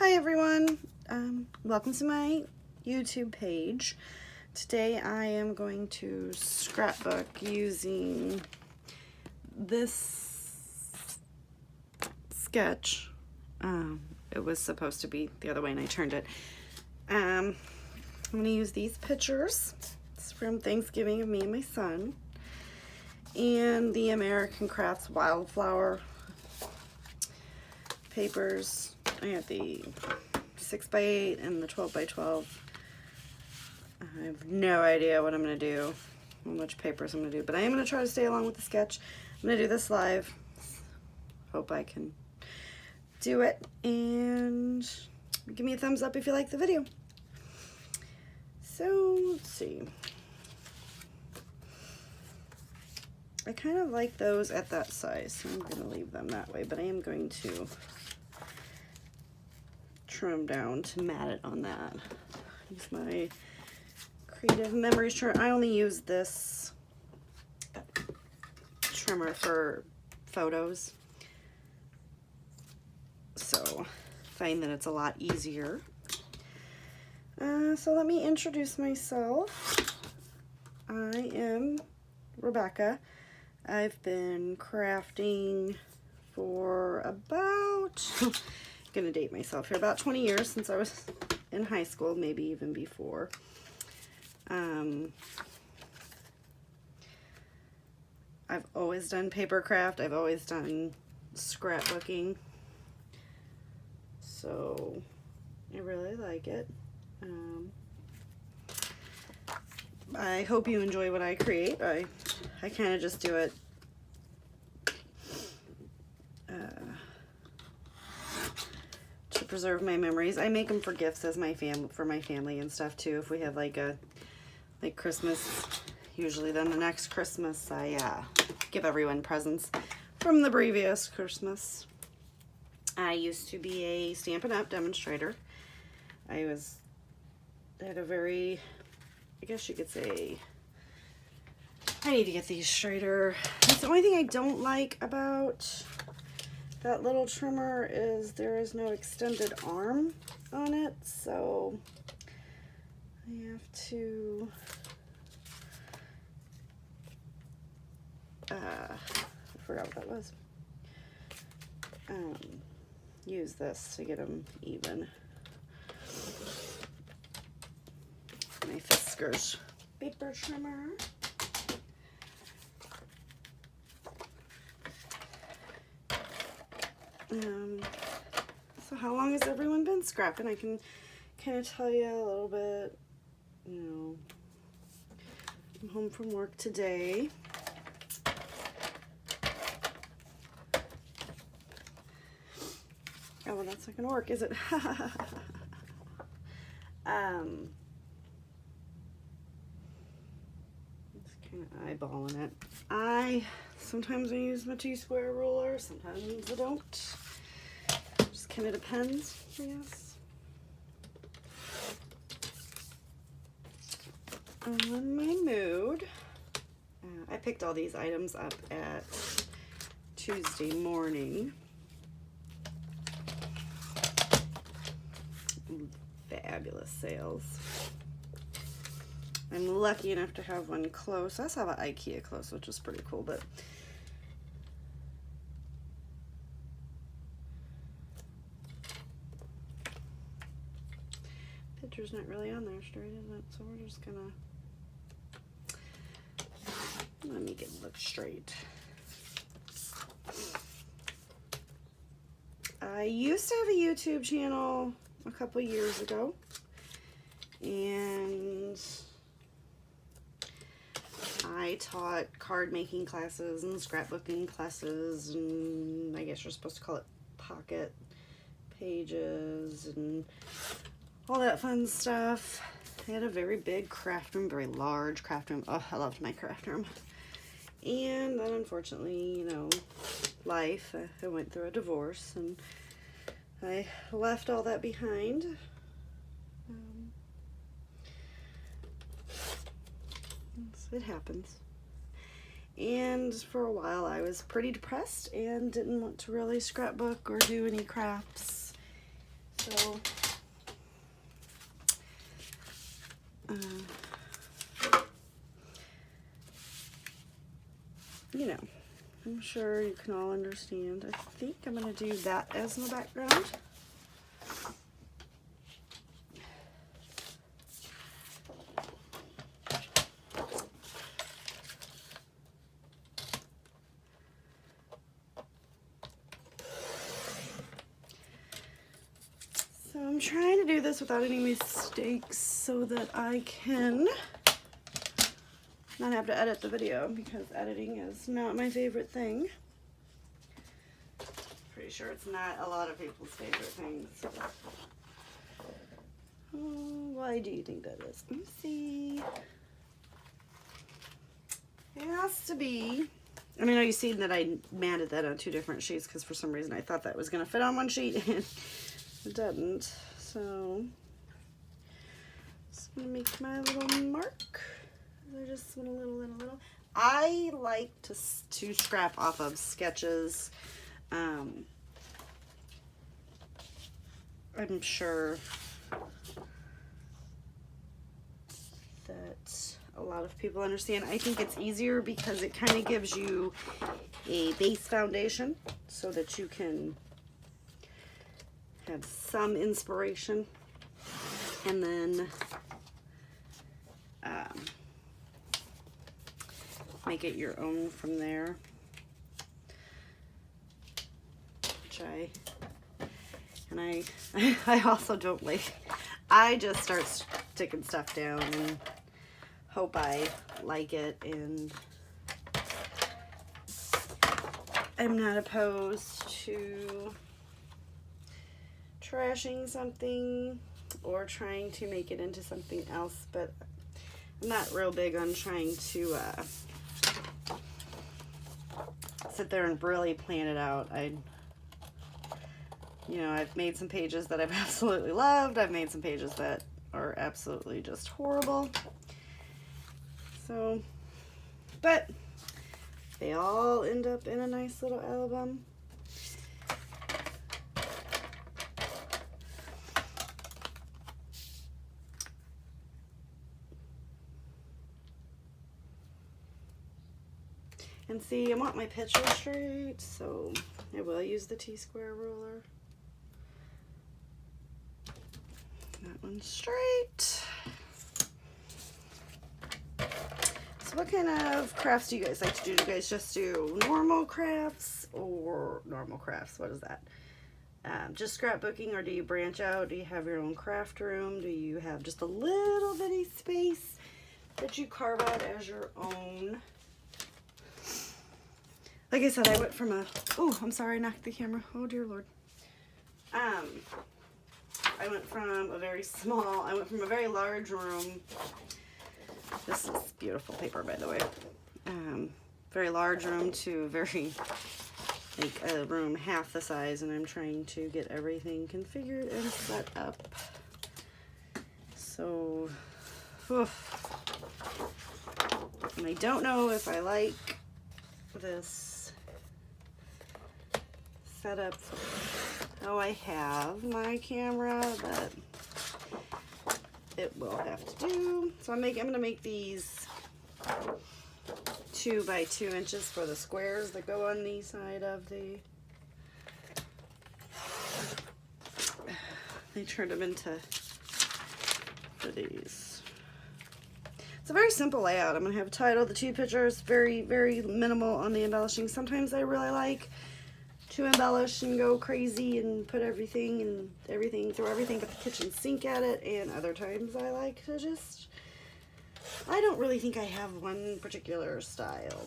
Hi everyone, welcome to my YouTube page. Today I am going to scrapbook using this sketch. It was supposed to be the other way and I turned it. I'm going to use these pictures. It's from Thanksgiving of me and my son. And the American Crafts Wildflower papers. I have the 6x8 and the 12x12. I have no idea what I'm going to do, how much papers I'm going to do, but I am going to try to stay along with the sketch. I'm going to do this live. Hope I can do it, and give me a thumbs up if you like the video. So, let's see. I kind of like those at that size, so I'm going to leave them that way, but I am going to trim down to mat it on that. Use my Creative Memories trimmer. I only use this trimmer for photos, so find that it's a lot easier. So let me introduce myself. I am Rebecca. I've been crafting for about, gonna date myself here, about 20 years, since I was in high school, maybe even before. I've always done paper craft. I've always done scrapbooking, so I really like it. I hope you enjoy what I create. I kind of just do it to preserve my memories. I make them for gifts as for my family and stuff too. If we have like Christmas, usually then the next Christmas I give everyone presents from the previous Christmas. I used to be a Stampin' Up! Demonstrator. I had a very, I guess you could say, I need to get these straighter. That's the only thing I don't like about that little trimmer is there is no extended arm on it, so I have to I forgot what that was. Use this to get them even. My Fiskars paper trimmer. So how long has everyone been scrapping? I can kind of tell you a little bit. You know, I'm home from work today. Oh, well, that's not gonna work, is it? Just kind of eyeballing it. Sometimes I use my T-square ruler, sometimes I don't. Just kind of depends, I guess. On my mood, I picked all these items up at Tuesday morning. Fabulous sales. I'm lucky enough to have one close. I also have an IKEA close, which is pretty cool, but picture's not really on there straight, is it? So we're just gonna, let me get it look straight. I used to have a YouTube channel a couple years ago, and I taught card making classes and scrapbooking classes, and I guess you're supposed to call it pocket pages and all that fun stuff. I had a very big craft room, very large craft room. Oh, I loved my craft room. And then unfortunately, you know, life, I went through a divorce and I left all that behind. It happens. And for a while I was pretty depressed and didn't want to really scrapbook or do any crafts. So, you know, I'm sure you can all understand. I think I'm going to do that as my background. So I'm trying to do this without any mistakes so that I can not have to edit the video, because editing is not my favorite thing. Pretty sure it's not a lot of people's favorite things. Oh, why do you think that is? Let me see. It has to be. I mean, you see that I matted that on 2 different sheets because for some reason I thought that was going to fit on one sheet and it doesn't. So, just going to make my little mark. I just went a little. I like to scrap off of sketches. I'm sure that a lot of people understand. I think it's easier because it kind of gives you a base foundation so that you can have some inspiration, and then make it your own from there, which I also don't like. I just start sticking stuff down and hope I like it, and I'm not opposed to trashing something or trying to make it into something else, but I'm not real big on trying to sit there and really plan it out. I've made some pages that I've absolutely loved. I've made some pages that are absolutely just horrible. So, but they all end up in a nice little album. And see, I want my picture straight, so I will use the T-square ruler. That one's straight. So what kind of crafts do you guys like to do? Do you guys just do normal crafts or normal crafts? What is that? Just scrapbooking, or do you branch out? Do you have your own craft room? Do you have just a little bitty space that you carve out as your own? Like I said, I went from I'm sorry, I knocked the camera. Oh dear Lord. I went from a very large room. This is beautiful paper, by the way. Very large room to a room half the size, and I'm trying to get everything configured and set up. So, and I don't know if I like this setup. Oh, I have my camera, but it will have to do. So I'm gonna make these 2 by 2 inches for the squares that go on the side of the. They turned them into these. It's a very simple layout. I'm gonna have a title, the 2 pictures, very, very minimal on the embellishing. Sometimes I really like to embellish and go crazy and put everything throw everything but the kitchen sink at it, and other times I like to just, I don't really think I have one particular style.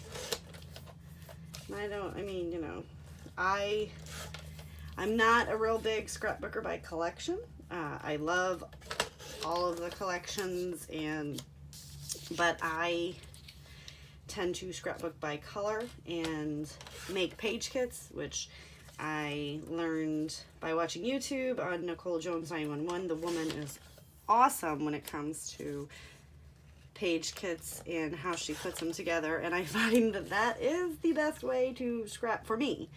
I'm not a real big scrapbooker by collection. I love all of the collections, but I tend to scrapbook by color and make page kits, which I learned by watching YouTube on Nicole Jones 911. The woman is awesome when it comes to page kits and how she puts them together, and I find that is the best way to scrap for me.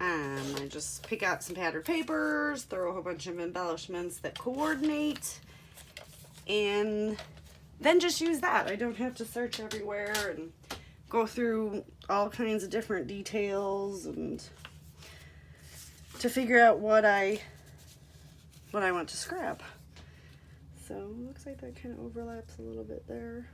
I just pick out some patterned papers, throw a whole bunch of embellishments that coordinate, and then just use that. I don't have to search everywhere and go through all kinds of different details and to figure out what I want to scrap. So it looks like that kind of overlaps a little bit there.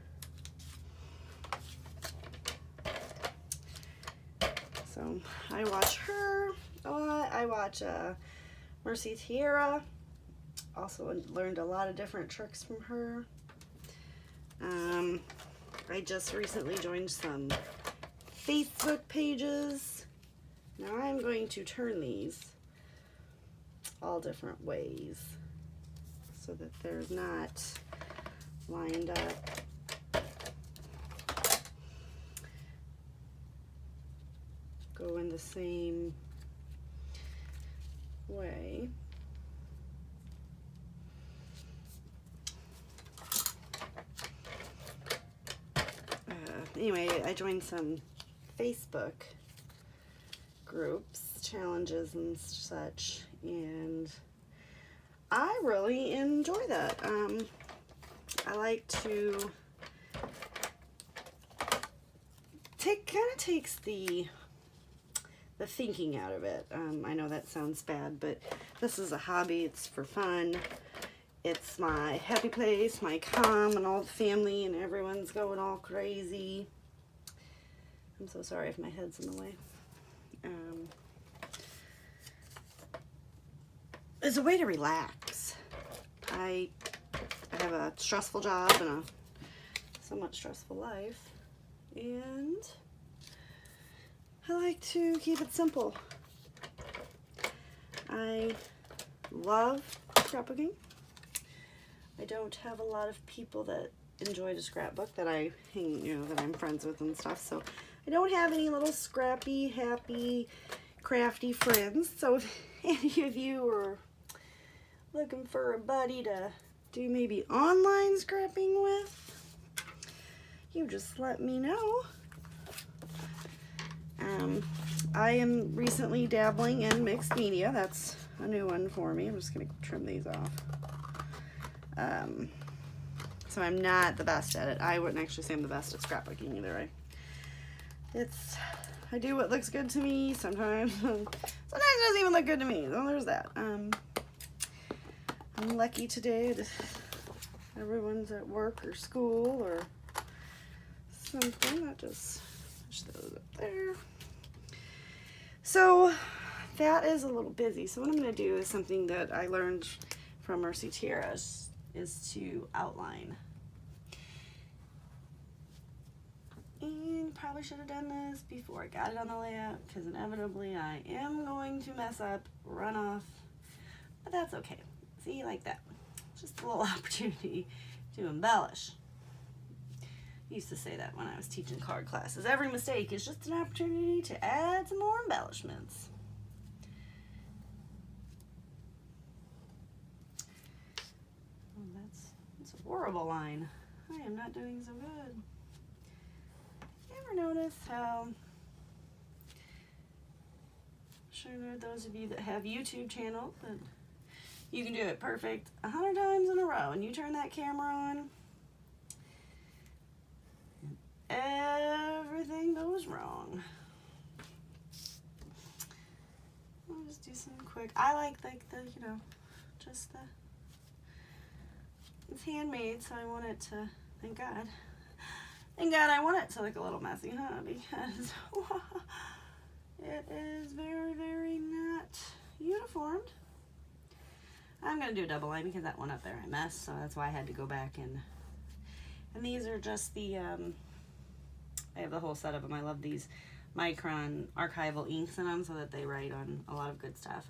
So I watch her a lot. I watch Mercy Tierra. Also learned a lot of different tricks from her. I just recently joined some Facebook pages. Now I'm going to turn these all different ways so that they're not lined up. Go in the same way. Anyway, I joined some Facebook groups, challenges and such, and I really enjoy that. I like to takes the thinking out of it. I know that sounds bad, but this is a hobby. It's for fun. It's my happy place, my calm, and all the family, and everyone's going all crazy. I'm so sorry if my head's in the way. It's a way to relax. I have a stressful job and a somewhat stressful life, and I like to keep it simple. I love scrapbooking. I don't have a lot of people that enjoy to scrapbook that I hang, that I'm friends with and stuff, so I don't have any little scrappy, happy, crafty friends. So if any of you are looking for a buddy to do maybe online scrapping with, you just let me know. I am recently dabbling in mixed media. That's a new one for me. I'm just going to trim these off. So I'm not the best at it. I wouldn't actually say I'm the best at scrapbooking either. I do what looks good to me sometimes. Sometimes it doesn't even look good to me. So there's that. I'm lucky today that everyone's at work or school or something. I'll just push those up there. So that is a little busy. So what I'm going to do is something that I learned from Mercy Tierra is to outline. And probably should have done this before I got it on the layout, because inevitably I am going to mess up, run off, but that's okay. See, like that. Just a little opportunity to embellish. I used to say that when I was teaching card classes. Every mistake is just an opportunity to add some more embellishments. Oh, that's a horrible line. I am not doing so good. Ever notice how, I'm sure there are those of you that have YouTube channels that you can do it perfect 100 times in a row, and you turn that camera on, everything goes wrong. I'll just do some quick. I like the just the. It's handmade, so I want it to. Thank God. Thank God I want it to look a little messy, huh? Because it is very, very not uniformed. I'm gonna do a double line because that one up there I messed, so that's why I had to go back and these are just the I have the whole set of them. I love these Micron archival inks in them so that they write on a lot of good stuff.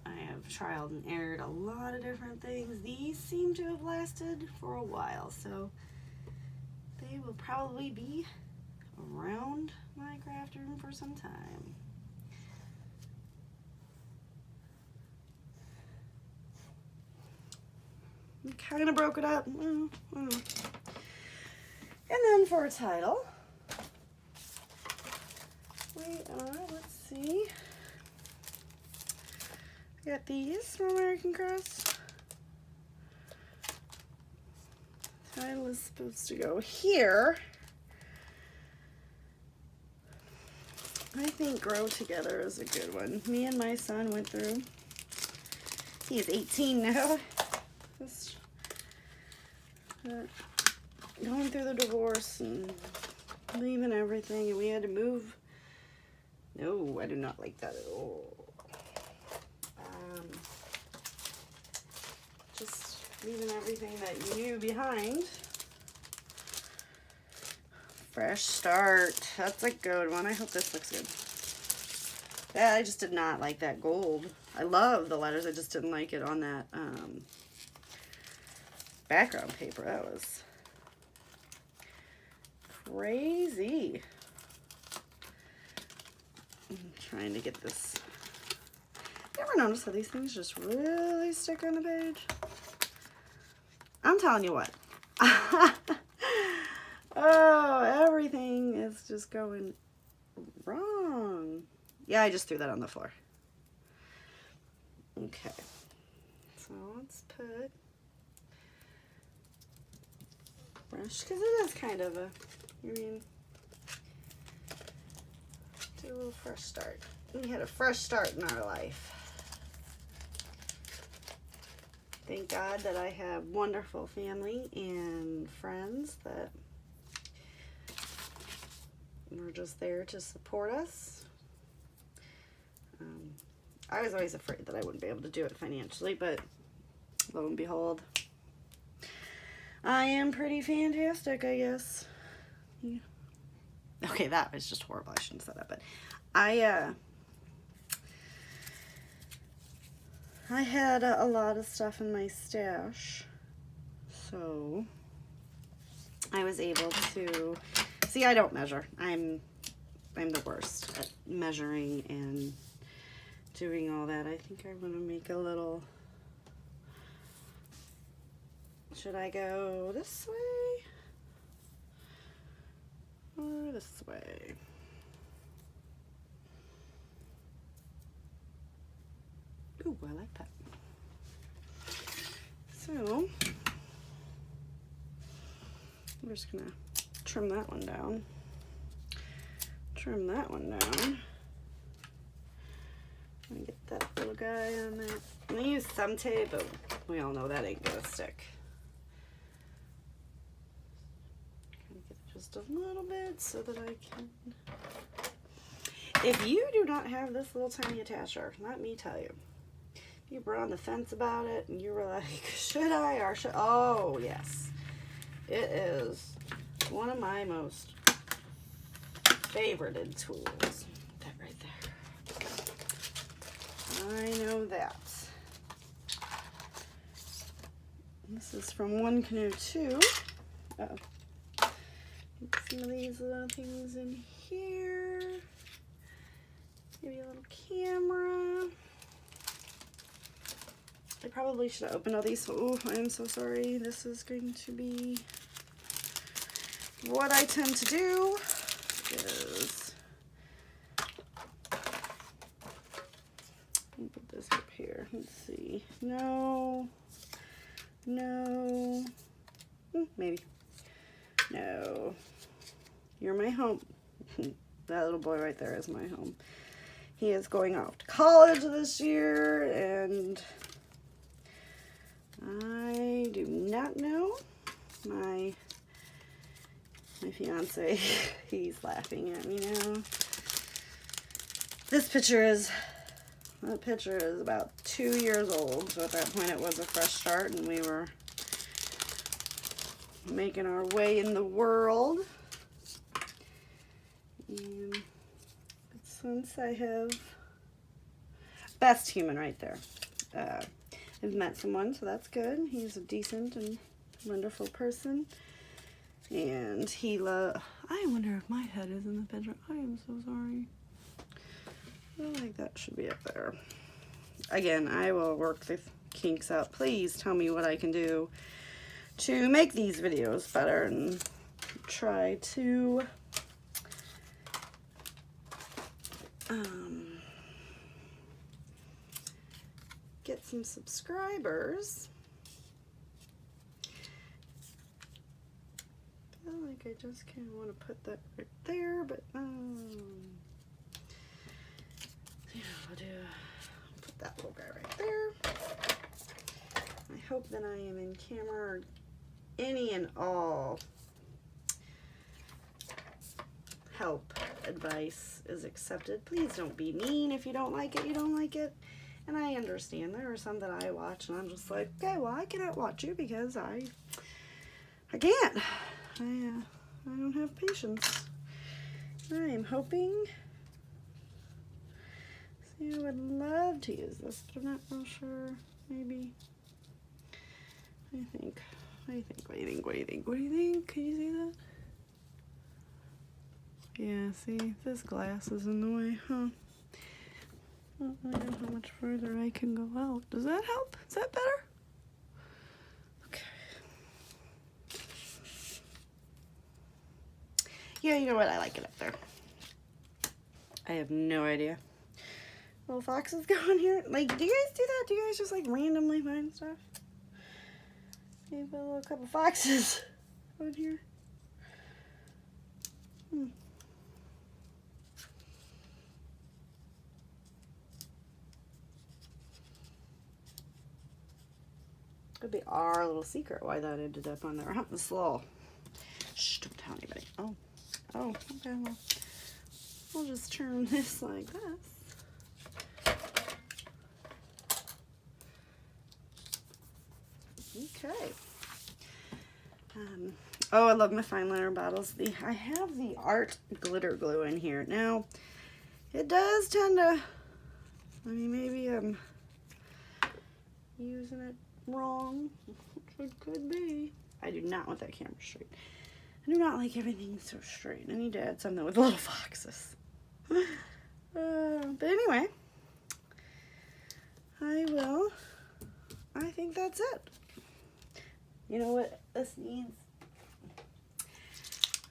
I have trialed and errored a lot of different things. These seem to have lasted for a while, so they will probably be around my craft room for some time. Kind of broke it up. And then for a title, let's see. I got these from American Crest. Title is supposed to go here. I think Grow Together is a good one. Me and my son went through. He is 18 now. Just going through the divorce and leaving everything, and we had to move. No, I do not like that at all. Just leaving everything that you knew behind. Fresh Start. That's a good one. I hope this looks good. Yeah, I just did not like that gold. I love the letters. I just didn't like it on that background paper. That was crazy. I'm trying to get this. You ever notice how these things just really stick on the page? I'm telling you what. Oh, everything is just going wrong. Yeah, I just threw that on the floor. Okay. So let's put brush, because it is kind of a, I mean, do a little fresh start. We had a fresh start in our life. Thank God that I have wonderful family and friends that were just there to support us. I was always afraid that I wouldn't be able to do it financially, but lo and behold, I am pretty fantastic, I guess. Yeah. Okay, that was just horrible. I shouldn't have said that, but I had a lot of stuff in my stash, so I was able to see. I don't measure. I'm the worst at measuring and doing all that. I think I'm gonna make a little. Should I go this way or this way? Ooh, I like that. So I'm just gonna trim that one down. Trim that one down. I'm gonna get that little guy on there. I'm gonna use some tape, but we all know that ain't gonna stick. Gonna get just a little bit so that I can. If you do not have this little tiny attacher, let me tell you. You were on the fence about it and you were like, should I or should, oh yes. It is one of my most favorited tools. That right there. I know that. This is from One Canoe 2. Uh-oh. Some of these little things in here. Maybe a little camera. I probably should have opened all these. Oh, I am so sorry. This is going to be what I tend to do is let me put this up here. Let's see. No. No. Maybe. No. You're my home. That little boy right there is my home. He is going off to college this year, and I do not know. My fiance, he's laughing at me now. That picture is about 2 years old. So at that point it was a fresh start and we were making our way in the world. And since I have best human right there. I've met someone, so that's good. He's a decent and wonderful person. And he I wonder if my head is in the bedroom. I am so sorry. I feel like that should be up there. Again, I will work the kinks out. Please tell me what I can do to make these videos better and try to get some subscribers. I feel like I just kind of want to put that right there, but yeah, I'll put that little guy right there. I hope that I am in camera. Any and all help, advice is accepted. Please don't be mean. If you don't like it, you don't like it. And I understand. There are some that I watch and I'm just like, okay, well, I cannot watch you because I can't. I don't have patience. I am hoping. See, I would love to use this, but I'm not real sure. Maybe. What do you think? What do you think? What do you think? What do you think? What do you think? Can you see that? Yeah, see, this glass is in the way, huh? I don't really know how much further I can go out. Does that help? Is that better? Okay. Yeah, you know what? I like it up there. I have no idea. Little foxes go in here. Like, do you guys do that? Do you guys just like randomly find stuff? Maybe put a little couple foxes on here. Could be our little secret why that ended up on there. Hunting slow. Shh, don't tell anybody. Oh, okay, well, we'll just turn this like this. Okay. Oh, I love my fine liner bottles. I have the Art glitter glue in here. Now, it does tend to, I mean, maybe I'm using it wrong. It could be. I do not want that camera straight. I do not like everything so straight. I need to add something with little foxes. But anyway, I think that's it. You know what this needs?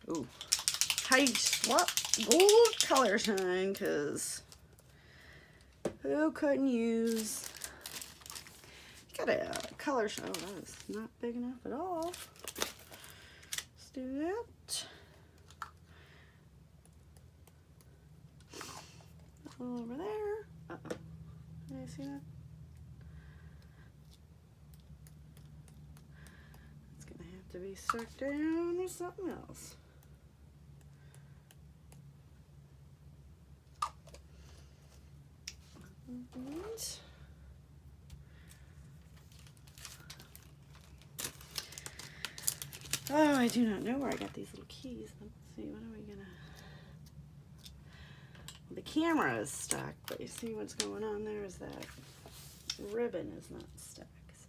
Ooh. I swap gold color shine, because who couldn't use, got a color shine. Oh, that is not big enough at all. Let's do that. A little over there. Uh-oh. Did I see that? It's gonna have to be stuck down with something else. And oh, I do not know where I got these little keys. Let's see, what are we gonna... Well, the camera is stuck, but you see what's going on there is that ribbon is not stuck. So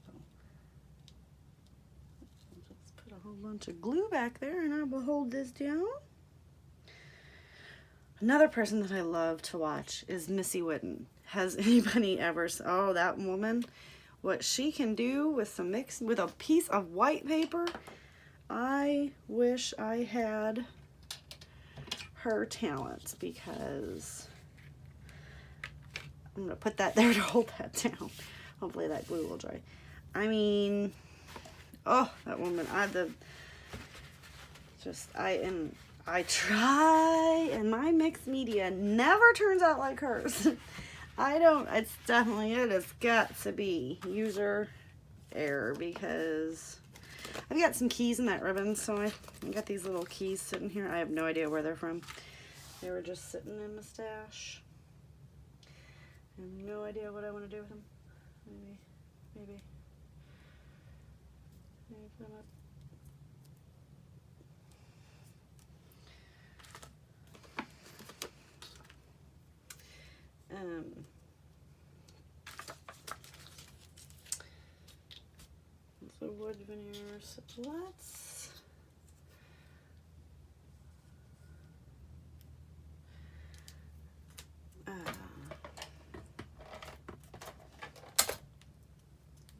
I'll just put a whole bunch of glue back there and I will hold this down. Another person that I love to watch is Missy Whitten. Has anybody ever, oh, that woman, what she can do with some with a piece of white paper. I wish I had her talent, because I'm gonna put that there to hold that down. Hopefully that glue will dry. I mean, oh, that woman, I try, and my mixed media never turns out like hers. It has got to be user error, because I've got some keys in that ribbon, so I got these little keys sitting here. I have no idea where they're from. They were just sitting in my stash. I have no idea what I want to do with them. Maybe put them up. So wood veneer, so let's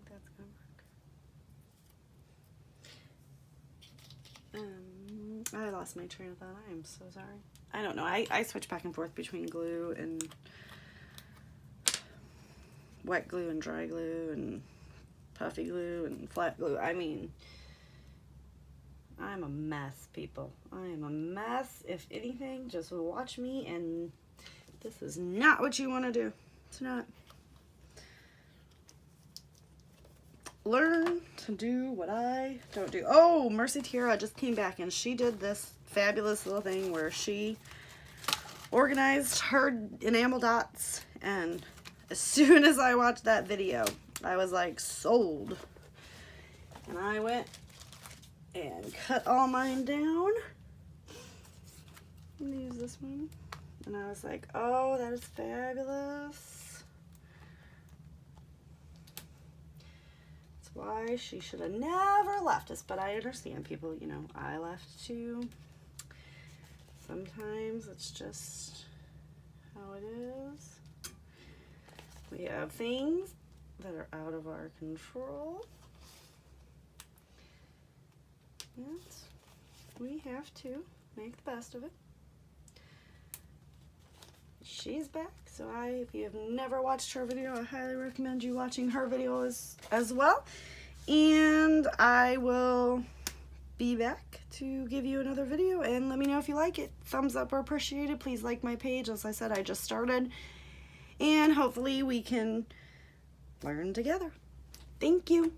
that's gonna work. I lost my train of thought. I am so sorry. I don't know. I switch back and forth between glue and wet glue and dry glue and puffy glue and flat glue. I mean, I'm a mess, people. I am a mess. If anything, just watch me, and this is not what you want to do. It's not. Learn to do what I don't do. Oh, Mercy Tiara just came back, and she did this fabulous little thing where she organized her enamel dots, and as soon as I watched that video, I was like, sold. And I went and cut all mine down. I'm gonna use this one. And I was like, oh, that is fabulous. That's why she should have never left us, but I understand people, you know, I left too. Sometimes it's just how it is. We have things that are out of our control. And we have to make the best of it. She's back, so if you have never watched her video, I highly recommend you watching her video as well. And I will be back to give you another video, and let me know if you like it. Thumbs up are appreciated. Please like my page. As I said, I just started, and hopefully we can learn together. Thank you.